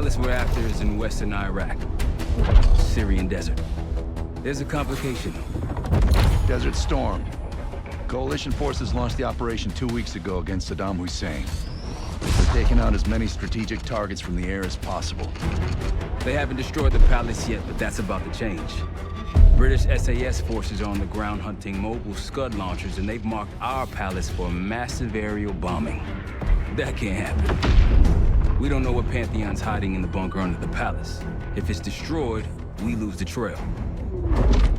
palace we're after is in western Iraq. Syrian desert. There's a complication, though. Desert Storm. Coalition forces launched the operation 2 weeks ago against Saddam Hussein. They're taking out as many strategic targets from the air as possible. They haven't destroyed the palace yet, but that's about to change. British SAS forces are on the ground hunting mobile Scud launchers, and they've marked our palace for massive aerial bombing. That can't happen. We don't know what Pantheon's hiding in the bunker under the palace. If it's destroyed, we lose the trail.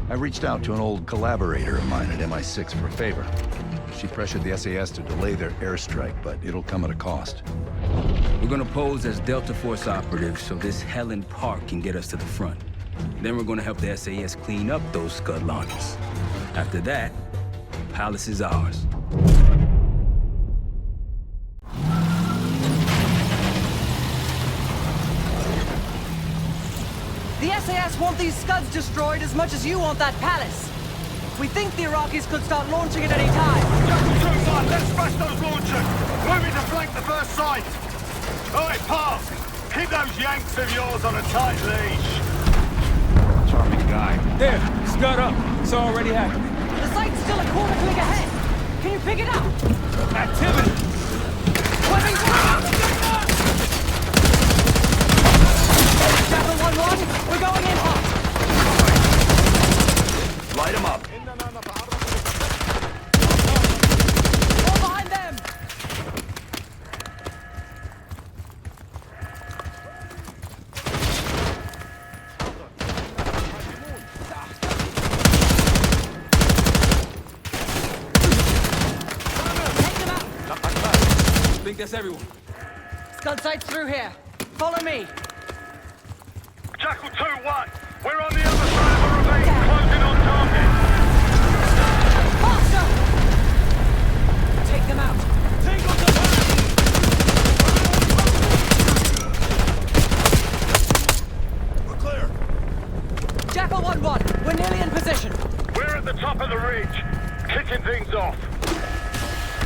I reached out to an old collaborator of mine at MI6 for a favor. She pressured the SAS to delay their airstrike, but it'll come at a cost. We're gonna pose as Delta Force operatives so this Helen Park can get us to the front. Then we're gonna help the SAS clean up those Scud launchers. After that, Palace is ours. The SAS want these Scuds destroyed as much as you want that palace. We think the Iraqis could start launching at any time. Jackal 2-1, let's smash those launchers! Moving to flank the first site! Alright, Park! Keep those Yanks of yours on a tight leash! Charming guy. There, Scud up. It's already happening. The site's still a quarter click ahead. Can you pick it up? Activity! Weapons out! Jackal 1-1, we're going in hot. Light them up! All behind them! Take them out! I think that's everyone. Scud sights through here. Follow me. Jackal 2-1, we're on the other side of the ravine, closing on target! Faster! Take them out. We're clear. Jackal 1-1, we're nearly in position. We're at the top of the ridge, kicking things off.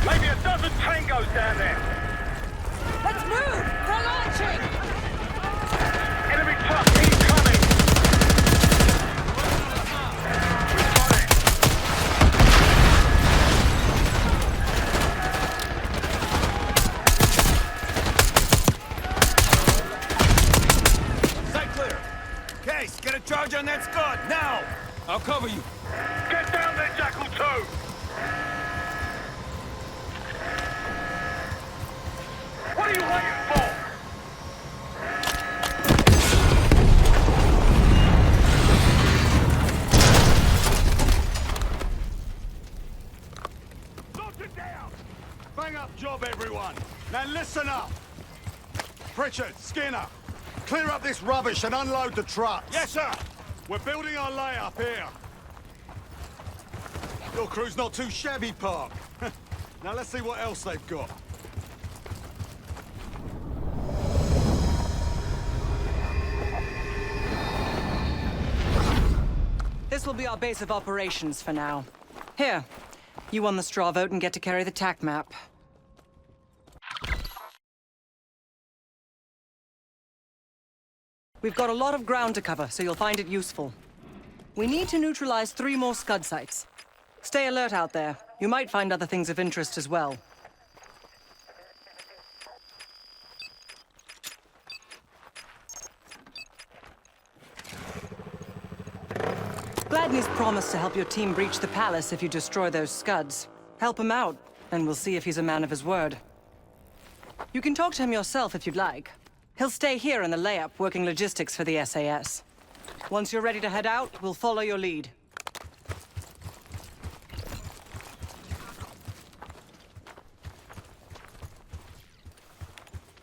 Maybe a dozen tangos down there. Let's move! They're launching! Enemy truck incoming! We've got it! Sight clear. Case, get a charge on that Scud, now! I'll cover you. Get down there, Jackal 2! What are you waiting for? Knock it down! Bang up job, everyone. Now listen up. Pritchard, Skinner, clear up this rubbish and unload the trucks. Yes, sir! We're building our layup here. Your crew's not too shabby, Park. Now let's see what else they've got. This will be our base of operations for now. Here, you won the straw vote and get to carry the TAC map. We've got a lot of ground to cover, so you'll find it useful. We need to neutralize 3 more Scud sites. Stay alert out there. You might find other things of interest as well. Gladney's promised to help your team breach the palace if you destroy those Scuds. Help him out, and we'll see if he's a man of his word. You can talk to him yourself if you'd like. He'll stay here in the layup, working logistics for the SAS. Once you're ready to head out, we'll follow your lead.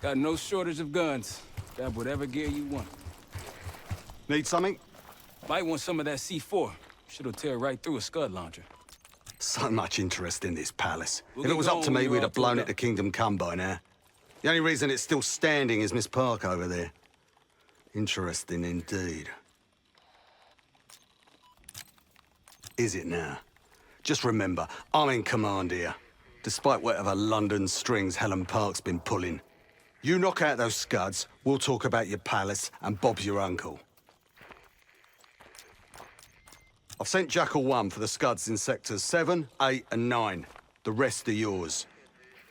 Got no shortage of guns. Got whatever gear you want. Need something? Might want some of that C4. Shit'll tear right through a Scud launcher. So much interest in this palace. We'll If it get was up going to when me, you're we'd all have blown pulled it to up. Kingdom Come by now. The only reason it's still standing is Miss Park over there. Interesting indeed. Is it now? Just remember, I'm in command here. Despite whatever London strings Helen Park's been pulling. You knock out those scuds, we'll talk about your palace and Bob's your uncle. I've sent Jackal 1 for the scuds in sectors 7, 8, and 9. The rest are yours.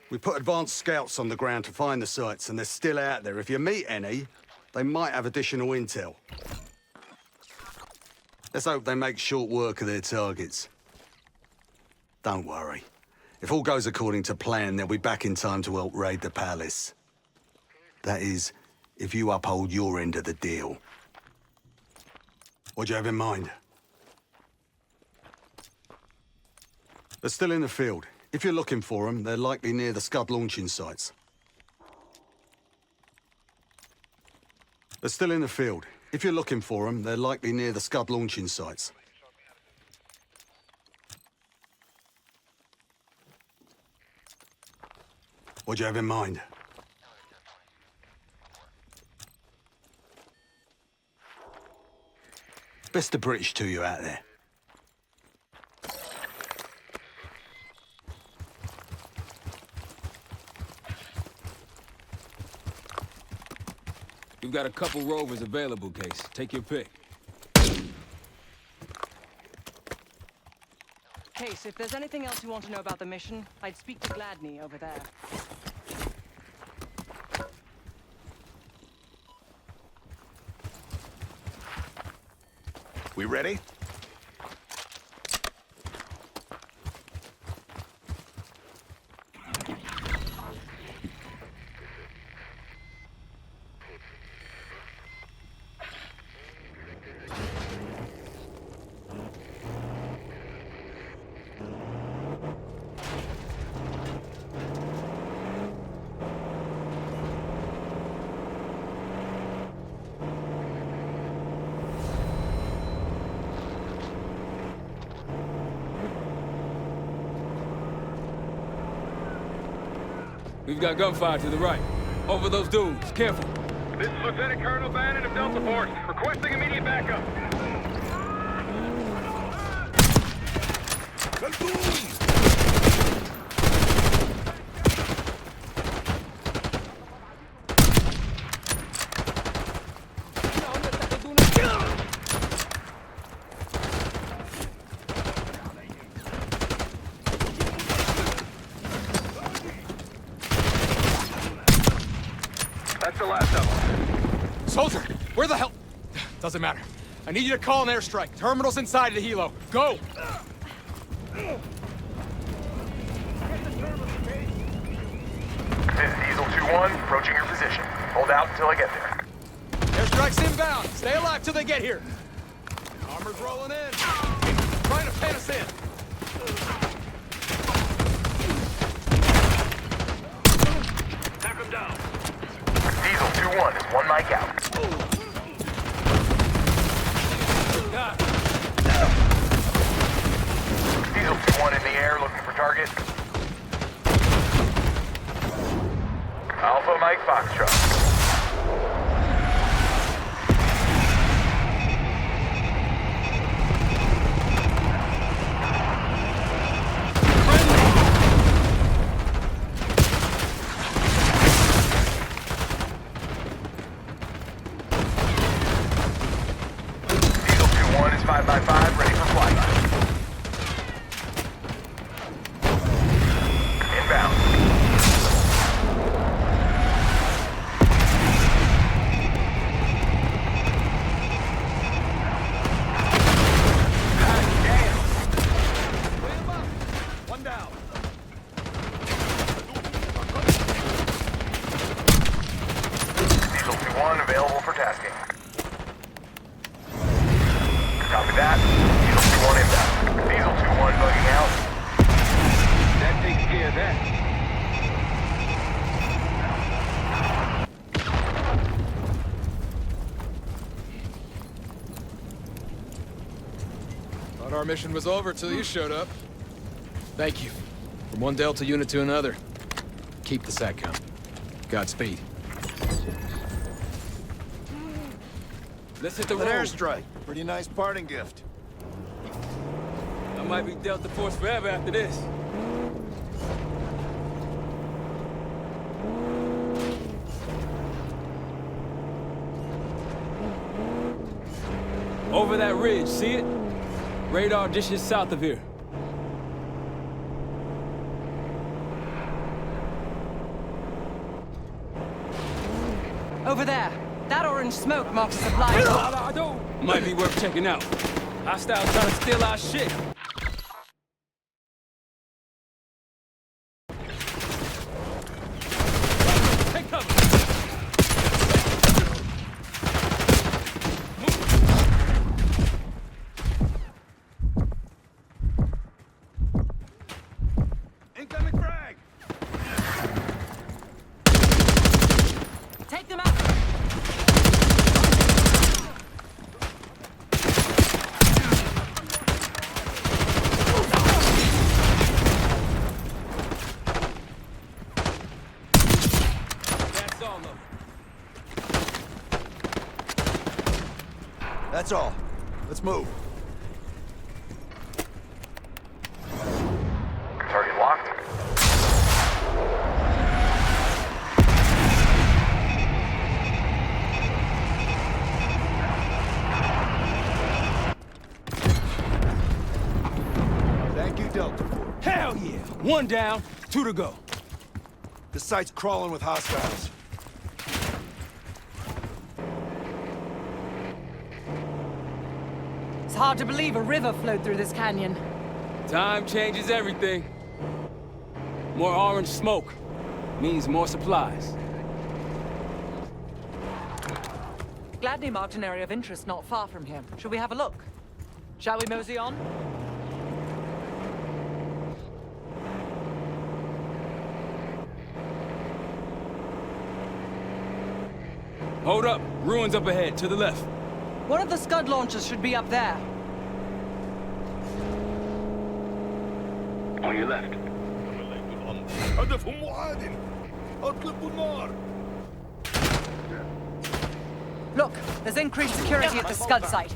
We put advanced scouts on the ground to find the sites, and they're still out there. If you meet any, they might have additional intel. Let's hope they make short work of their targets. Don't worry. If all goes according to plan, they'll be back in time to help raid the palace. That is, if you uphold your end of the deal. What do you have in mind? They're still in the field. If you're looking for them, they're likely near the Scud launching sites. They're still in the field. If you're looking for them, they're likely near the Scud launching sites. What do you have in mind? Best of British to you out there. We've got a couple rovers available, Case. Take your pick. Case, if there's anything else you want to know about the mission, I'd speak to Gladney over there. We ready? We've got gunfire to the right. Over those dudes. Careful. This is Lieutenant Colonel Bannon of Delta Force, requesting immediate backup. That's the last of them. Soldier, where the hell? Doesn't matter. I need you to call an airstrike. Terminal's inside of the helo. Go! This is Diesel 2-1, approaching your position. Hold out until I get there. Airstrike's inbound. Stay alive till they get here. Armor's rolling in. Trying to pen us in. Knock him down. Diesel 2-1 is one mic out. Diesel 2-1 in the air, looking for target. Alpha Mike Foxtrot. Diesel 2-1 is 5x5, ready for flight. Inbound. One down. Diesel 2-1 available for tasking. Copy that. Diesel 2-1 inbound. Diesel 2-1 bugging out. That takes care of that. Thought our mission was over till you showed up. Thank you. From one Delta unit to another. Keep the SATCOM. Godspeed. Let's hit the An road. airstrike. Pretty nice parting gift. I might be Delta Force forever after this. Over that ridge, see it? Radar dishes south of here. Over there. That orange smoke marks a supply. Might be worth checking out. Hostiles trying to steal our shit. Take cover. Incoming frag! Take them out. That's all of them. That's all. Let's move. Target locked. Thank you, Delta Force. Hell yeah! One down, 2 to go. The site's crawling with hostiles. It's hard to believe a river flowed through this canyon. Time changes everything. More orange smoke means more supplies. Gladney marked an area of interest not far from here. Should we have a look? Shall we mosey on? Hold up. Ruins up ahead, to the left. One of the Scud launchers should be up there. On your left. هدفهم معاد. اطلقوا النار. Look, there's increased security at the Scud site.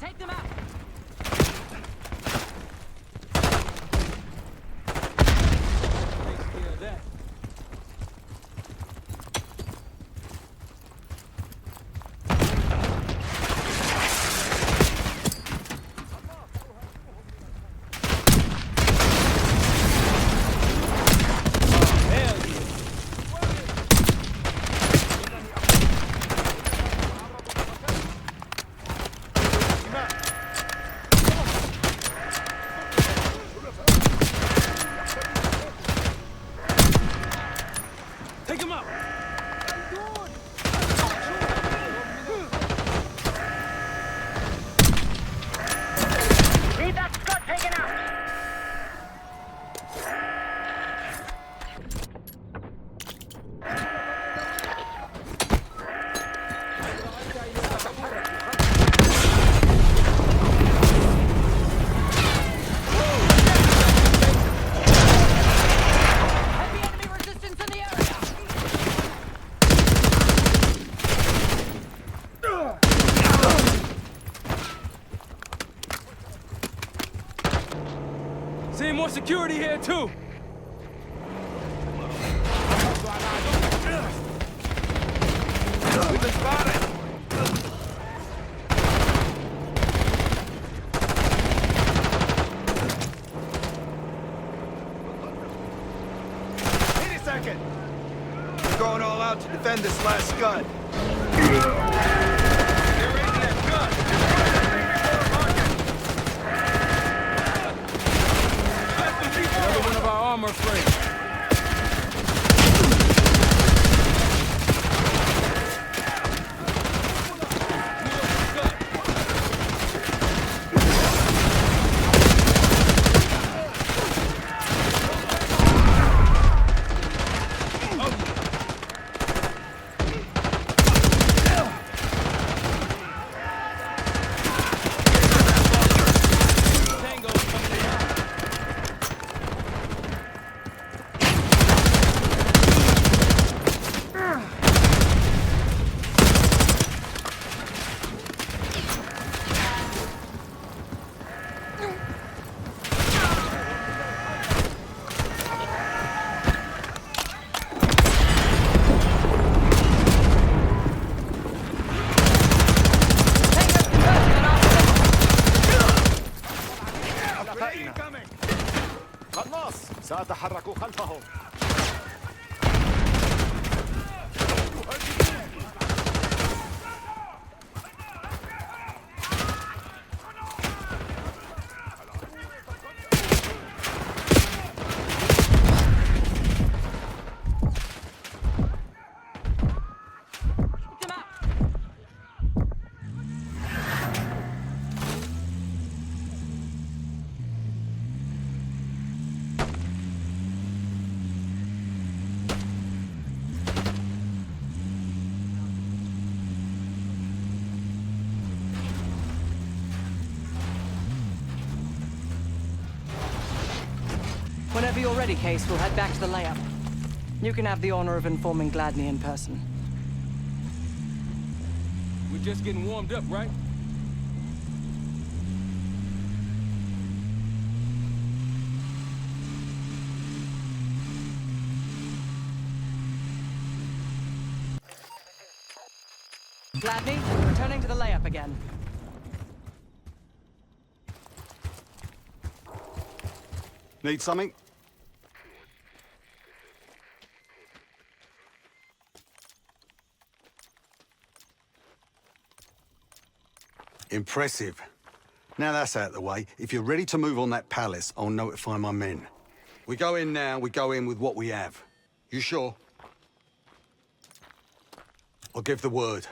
Take them out. Takes care of that. Take him out! Need that Scud taken out! Heavy enemy resistance in the area! Seeing more security here, too. We've been spotted. Wait a second. We're going all out to defend this last Scud. Get ready that gun. Another one of our armor frames. Whenever you're ready, Case, we'll head back to the layup. You can have the honor of informing Gladney in person. We're just getting warmed up, right? Gladney, returning to the layup again. Need something? Impressive. Now that's out of the way, if you're ready to move on that palace, I'll notify my men. We go in now, we go in with what we have. You sure? I'll give the word.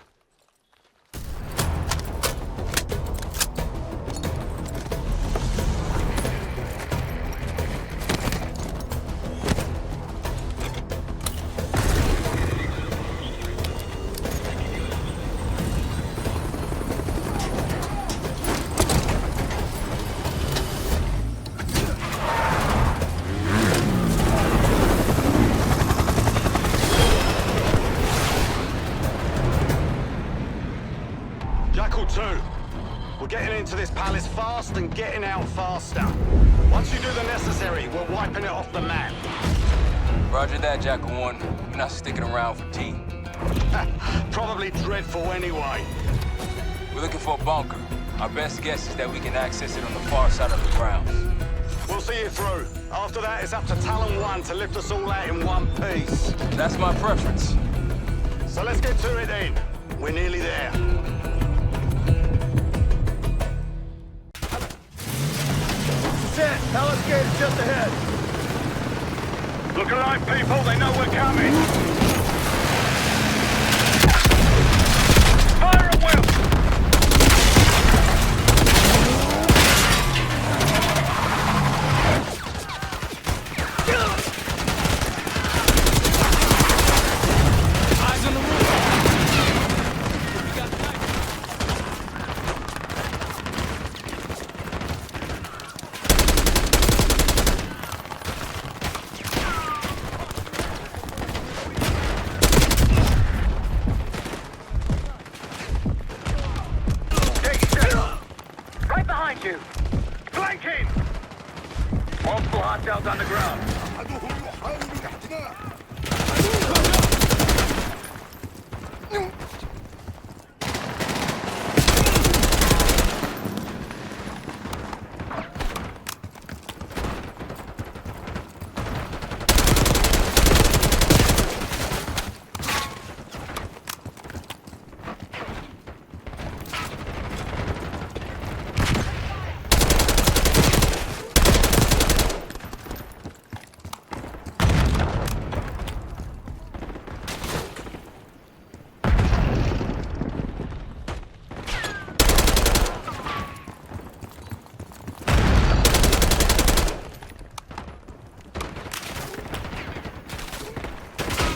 Jackal 2, we're getting into this palace fast and getting out faster. Once you do the necessary, we're wiping it off the map. Roger that, Jackal 1. We're not sticking around for tea. Probably dreadful anyway. We're looking for a bunker. Our best guess is that we can access it on the far side of the grounds. We'll see you through. After that, it's up to Talon 1 to lift us all out in one piece. That's my preference. So let's get to it then. We're nearly there. Set. Palace gate is just ahead. Look alive, people. They know we're coming. Fire at will. Eyes on the roof. We got the knife. Right behind you. Flanking. Multiple hostiles on the ground.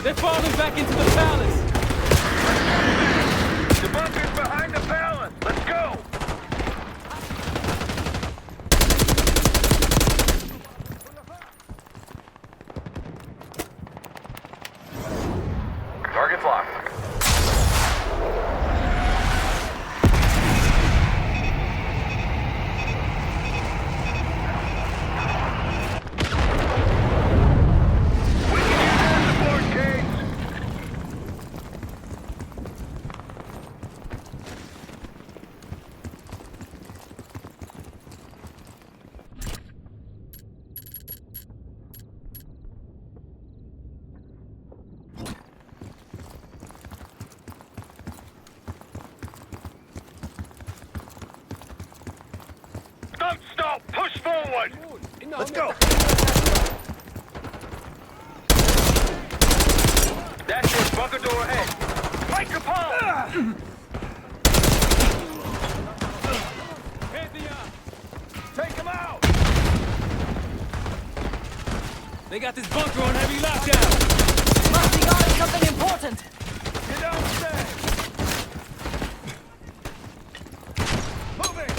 They're falling back into the palace. The bunker's behind the palace. Let's go. Target's locked. Don't stop! Push forward! Let's go. That's your bunker door ahead. Break the pole! Take him out! They got this bunker on heavy lockdown. Must be guarding something important! Get downstairs. Moving.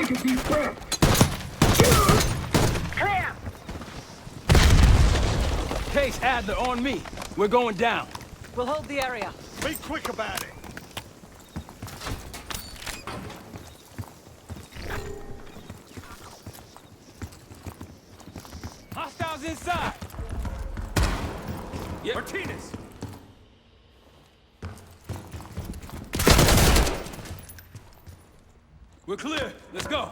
take a deep breath. Clear! Case, Adler, on me. We're going down. We'll hold the area. Be quick about it. Hostiles inside. Yep. Martinez. We're clear. Let's go.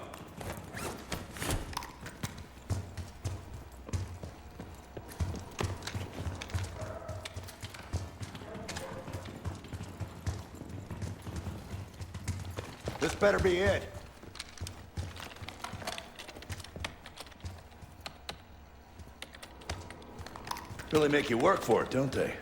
This better be it. Really make you work for it, don't they?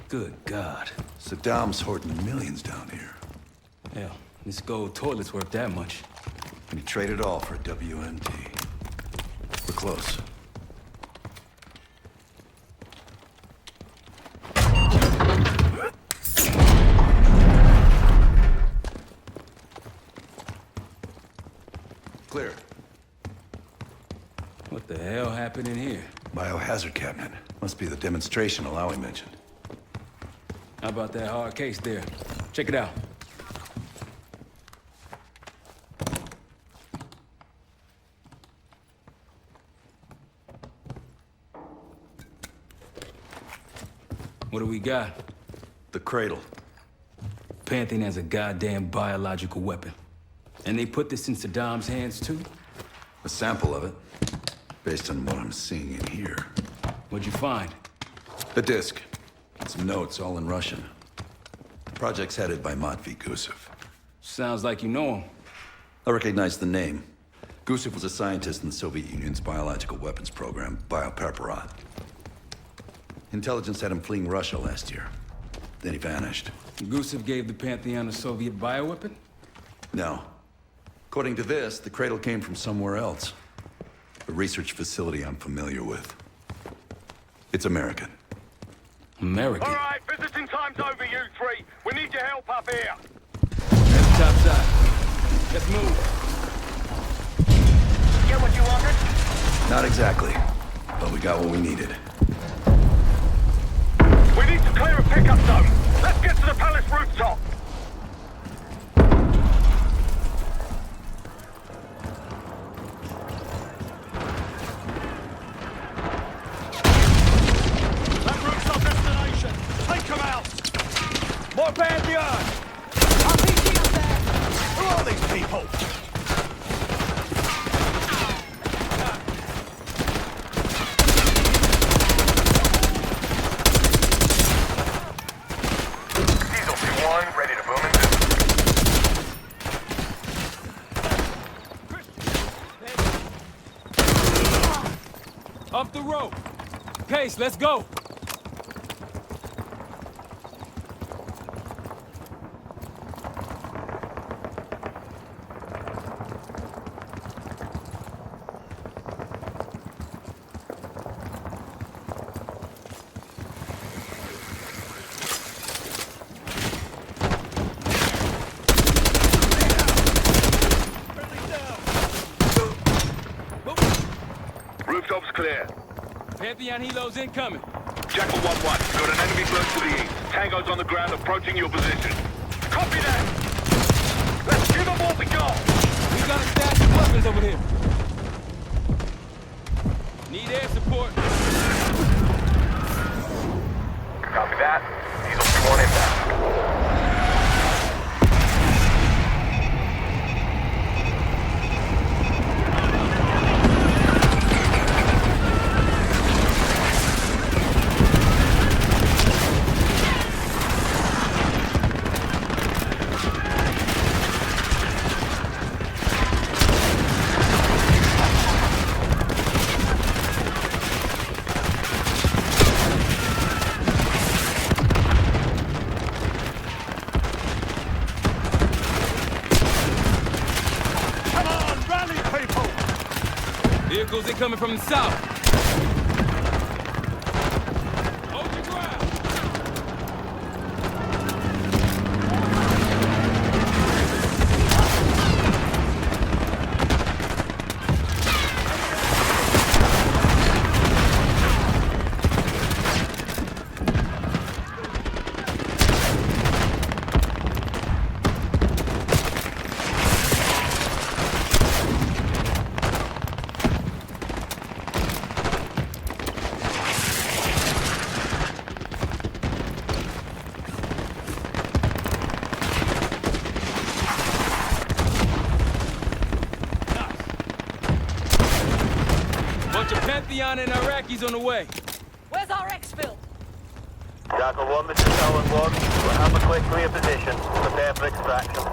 Good God. Saddam's hoarding millions down here. Hell, this gold toilet's worth that much. And he traded all for WMD. We're close. Clear. What the hell happened in here? Biohazard cabinet. Must be the demonstration Alawi mentioned. How about that hard case there? Check it out. What do we got? The cradle. Pantheon has a goddamn biological weapon. And they put this in Saddam's hands too? A sample of it. Based on what I'm seeing in here. What'd you find? A disc. Some notes, all in Russian. The project's headed by Matvey Gusev. Sounds like you know him. I recognize the name. Gusev was a scientist in the Soviet Union's biological weapons program, Biopreparat. Intelligence had him fleeing Russia last year. Then he vanished. Gusev gave the Pantheon a Soviet bioweapon? No. According to this, the cradle came from somewhere else. A research facility I'm familiar with. It's American. American? All right, visiting time's over, you three. We need your help up here. That's top side. Let's move. Get what you wanted? Not exactly. But we got what we needed. We need to clear a pickup zone. Let's get to the palace rooftop. That route's our destination. Take them out. More Pantheon! RPG up there! Who are these people? Diesel 2-1, ready to boom and Up the rope. Case, let's go. Rooftop's clear. Pantheon helos incoming. Jackal 1-1, got an enemy close to the east. Tango's on the ground approaching your position. Copy that! Let's give them what we got! We got a stash of weapons over here. Need air support. Copy that. Diesel 2-1 inbound. Vehicles incoming from the south. Hold your ground. Bunch of Pantheon and Iraqis on the way. Where's our exfil? Jackal 1, this is Talon 1. We'll have a quick clear position. Prepare for extraction.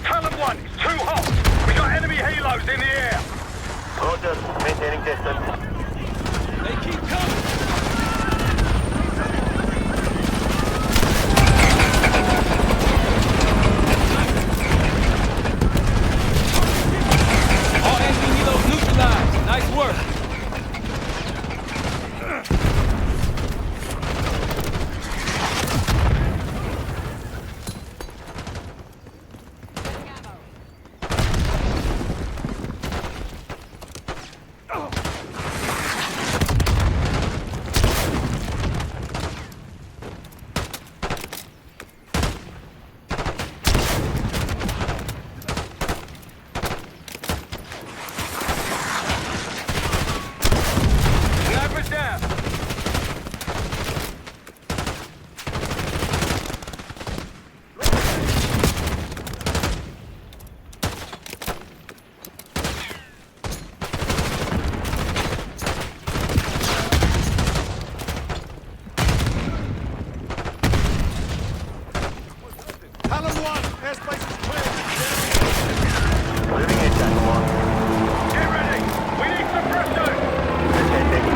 Talon 1, it's too hot. We got enemy halos in the air. Roger, maintaining distance. They keep coming. All enemy helos neutralized. Nice work. Sniper's down. Talon 1, airspace is clear. Moving in, Jackal 1. Get ready. We need suppressors. Attending.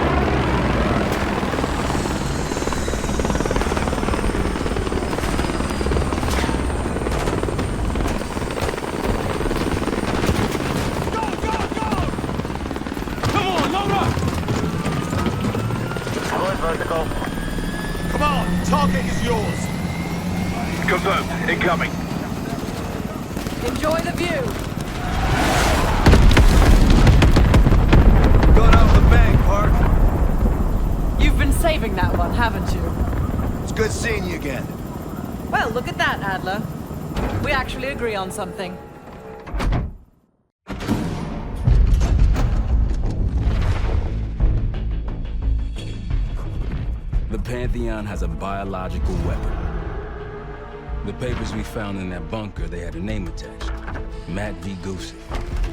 Come on, load up. Deploy vertical. Come on, target is yours. Confirmed. Incoming. Enjoy the view. Going out with a bang, Park. You've been saving that one, haven't you? It's good seeing you again. Well, look at that, Adler. We actually agree on something. The Pantheon has a biological weapon. The papers we found in that bunker, they had a name attached. Matt V. Gusev,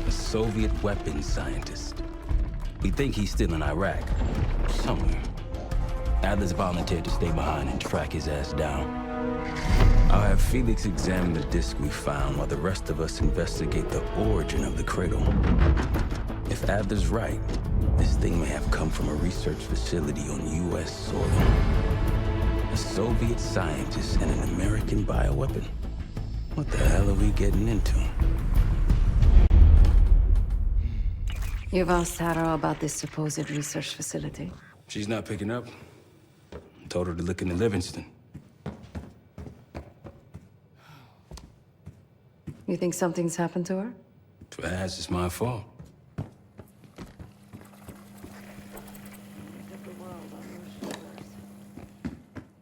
a Soviet weapons scientist. We think he's still in Iraq, somewhere. Adler's volunteered to stay behind and track his ass down. I'll have Felix examine the disc we found while the rest of us investigate the origin of the cradle. If Adler's right, this thing may have come from a research facility on U.S. soil. A Soviet scientist and an American bioweapon. What the hell are we getting into? You've asked Harrow about this supposed research facility. She's not picking up. Told her to look into Livingston. You think something's happened to her? If it has, it's my fault.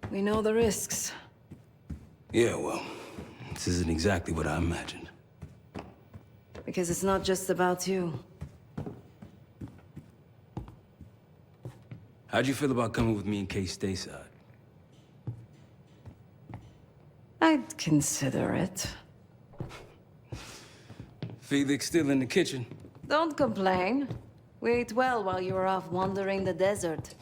We know the risks. Yeah, well, this isn't exactly what I imagined. Because it's not just about you. How'd you feel about coming with me in case stateside? I'd consider it. Felix still in the kitchen. Don't complain. We ate well while you were off wandering the desert.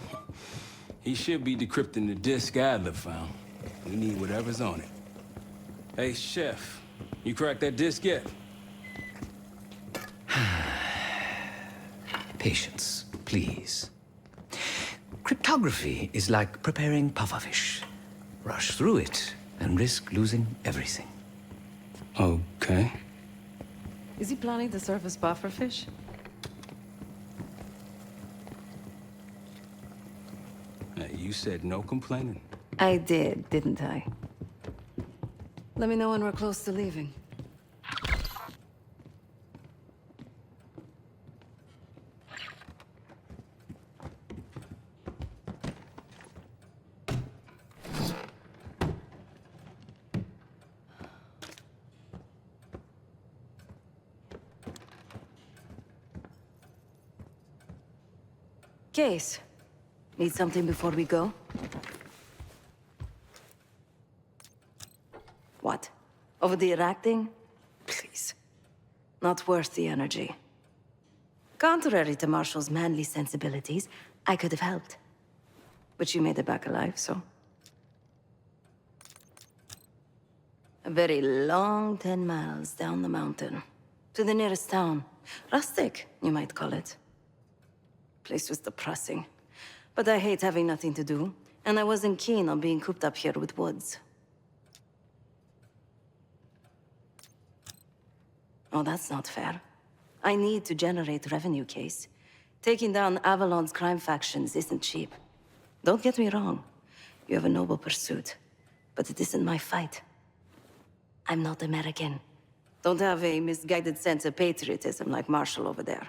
He should be decrypting the disc Adler found. We need whatever's on it. Hey, Chef, you cracked that disc yet? Patience, please. Cryptography is like preparing pufferfish. Rush through it and risk losing everything. Okay. Is he planning to serve us pufferfish? said no complaining. I did, didn't I? Let me know when we're close to leaving. Case. Need something before we go? What? Over the Iraq thing? Please. Not worth the energy. Contrary to Marshall's manly sensibilities, I could have helped. But you made it back alive, so... A very long 10 miles down the mountain. To the nearest town. Rustic, you might call it. Place was depressing. But I hate having nothing to do, and I wasn't keen on being cooped up here with Woods. Oh, that's not fair. I need to generate revenue, Case. Taking down Avalon's crime factions isn't cheap. Don't get me wrong. You have a noble pursuit, but it isn't my fight. I'm not American. Don't have a misguided sense of patriotism like Marshall over there.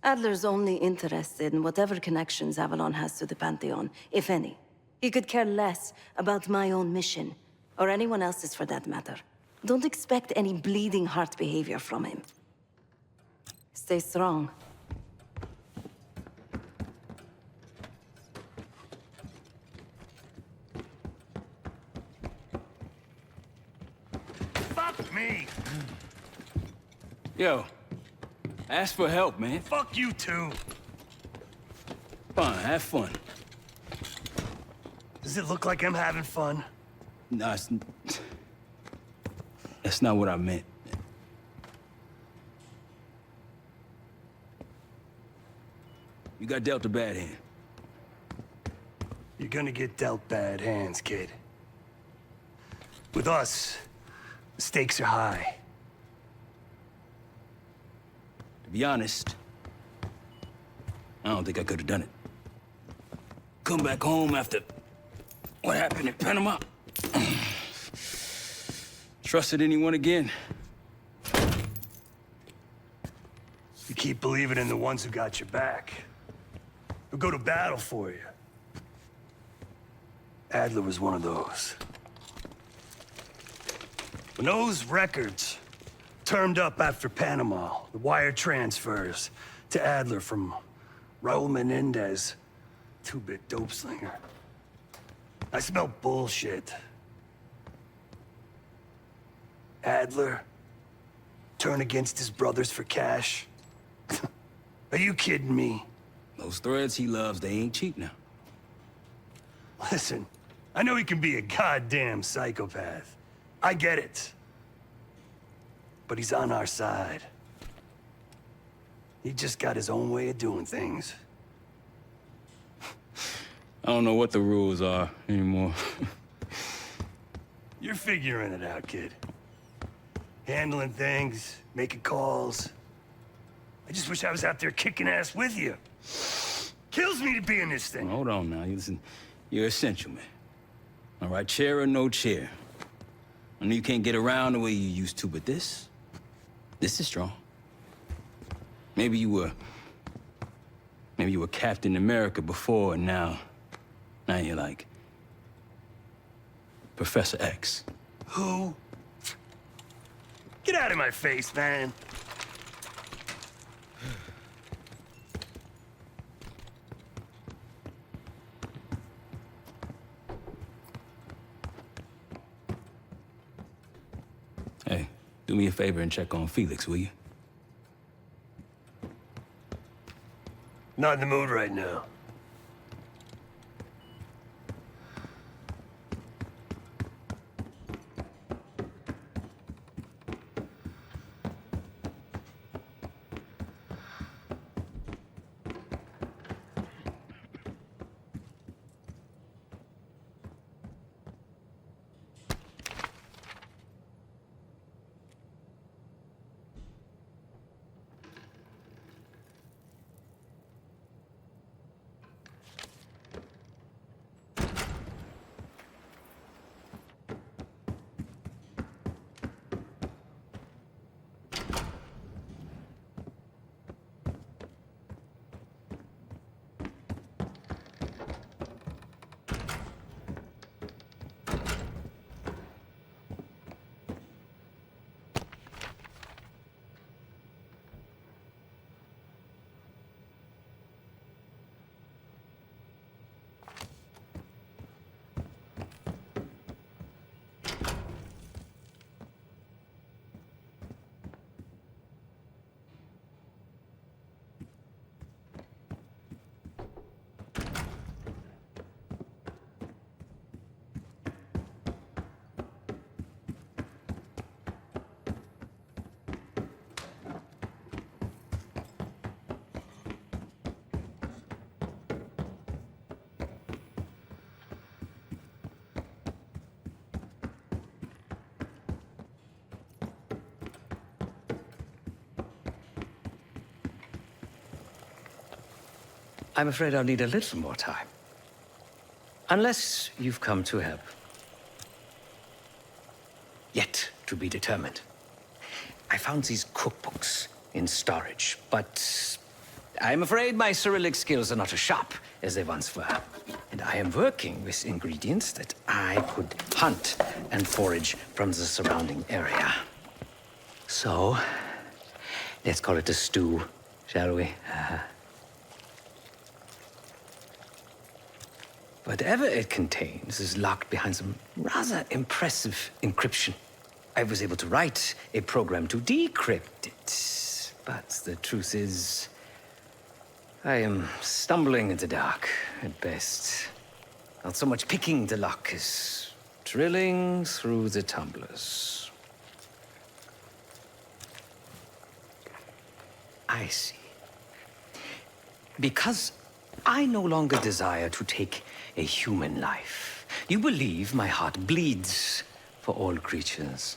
Adler's only interested in whatever connections Avalon has to the Pantheon, if any. He could care less about my own mission, or anyone else's for that matter. Don't expect any bleeding heart behavior from him. Stay strong. Fuck me! Yo, ask for help, man. Fuck you too! Fine, have fun. Does it look like I'm having fun? Nah, that's not what I meant. You got dealt a bad hand. You're gonna get dealt bad hands, kid. With us, the stakes are high. To be honest, I don't think I could have done it. Come back home after what happened in Panama. Trusted anyone again? You keep believing in the ones who got your back. Who'll go to battle for you. Adler was one of those. When those records turned up after Panama, the wire transfers to Adler from Raul Menendez, two-bit dope slinger, I smelled bullshit. Adler turn against his brothers for cash? Are you kidding me? Those threads he loves, they ain't cheap now. Listen, I know he can be a goddamn psychopath. I get it. But he's on our side. He just got his own way of doing things. I don't know what the rules are anymore. You're figuring it out, kid. Handling things, making calls. I just wish I was out there kicking ass with you. Kills me to be in this thing. Hold on now. Listen, you're essential, man. All right, chair or no chair. I know you can't get around the way you used to, but this is strong. Maybe you were Captain America before, and now you're like Professor X. Who? Get out of my face, man. Hey, do me a favor and check on Felix, will you? Not in the mood right now. I'm afraid I'll need a little more time. Unless you've come to help. Yet to be determined. I found these cookbooks in storage, but I'm afraid my Cyrillic skills are not as sharp as they once were. And I am working with ingredients that I could hunt and forage from the surrounding area. So, let's call it a stew, shall we? Whatever it contains is locked behind some rather impressive encryption. I was able to write a program to decrypt it, but the truth is, I am stumbling in the dark at best. Not so much picking the lock as drilling through the tumblers. I see. Because I no longer desire to take a human life, you believe my heart bleeds for all creatures.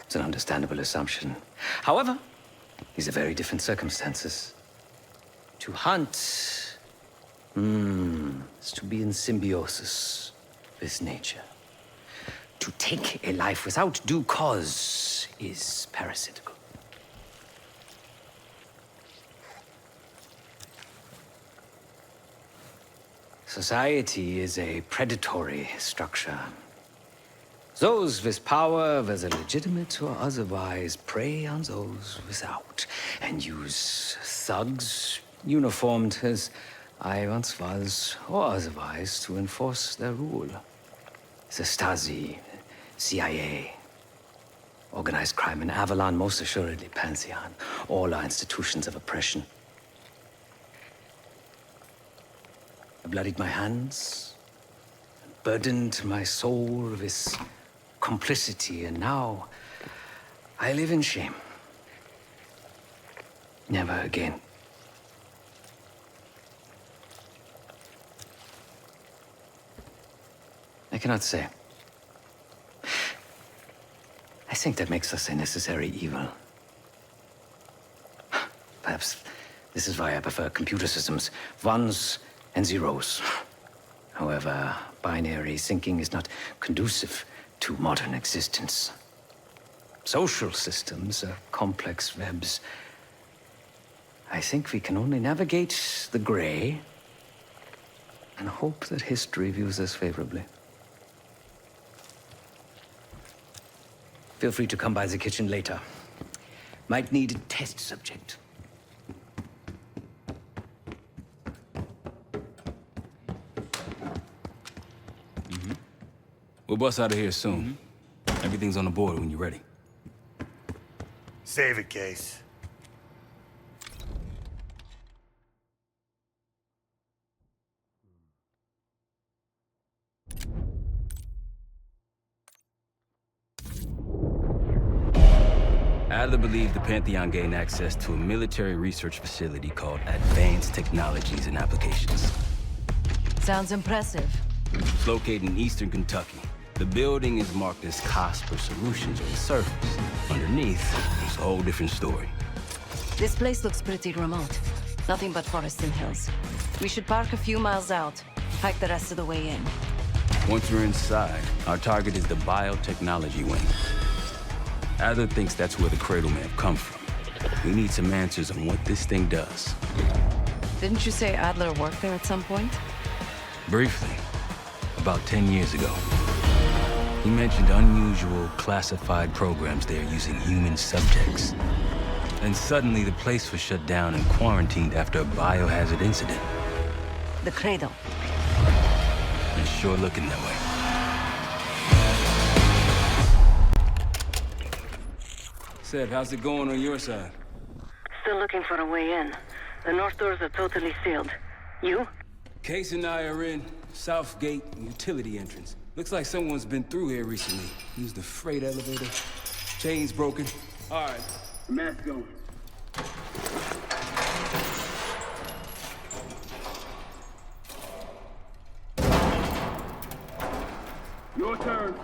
It's an understandable assumption. However, these are very different circumstances. To hunt, is to be in symbiosis with nature. To take a life without due cause is parasitical. Society is a predatory structure. Those with power, whether legitimate or otherwise, prey on those without, and use thugs, uniformed as I once was, or otherwise, to enforce their rule. The Stasi, CIA, organized crime in Avalon, most assuredly Pantheon, all are institutions of oppression. I bloodied my hands, burdened my soul with complicity, and now I live in shame. Never again. I cannot say. I think that makes us a necessary evil. Perhaps this is why I prefer computer systems. Ones and zeros. However, binary thinking is not conducive to modern existence. Social systems are complex webs. I think we can only navigate the gray and hope that history views us favorably. Feel free to come by the kitchen later. Might need a test subject. We'll bust out of here soon. Everything's on the board when you're ready. Save it, Case. Adler believed the Pantheon gained access to a military research facility called Advanced Technologies and Applications. Sounds impressive. It's located in eastern Kentucky. The building is marked as Cosper Solutions on the surface. Underneath, it's a whole different story. This place looks pretty remote. Nothing but forests and hills. We should park a few miles out, hike the rest of the way in. Once we're inside, our target is the biotechnology wing. Adler thinks that's where the Cradle may have come from. We need some answers on what this thing does. Didn't you say Adler worked there at some point? Briefly, about 10 years ago. He mentioned unusual classified programs there using human subjects. And suddenly the place was shut down and quarantined after a biohazard incident. The Cradle. It's sure looking that way. Seb, how's it going on your side? Still looking for a way in. The north doors are totally sealed. You? Case and I are in South Gate utility entrance. Looks like someone's been through here recently. Used the freight elevator. Chain's broken. All right, mask going. Your turn.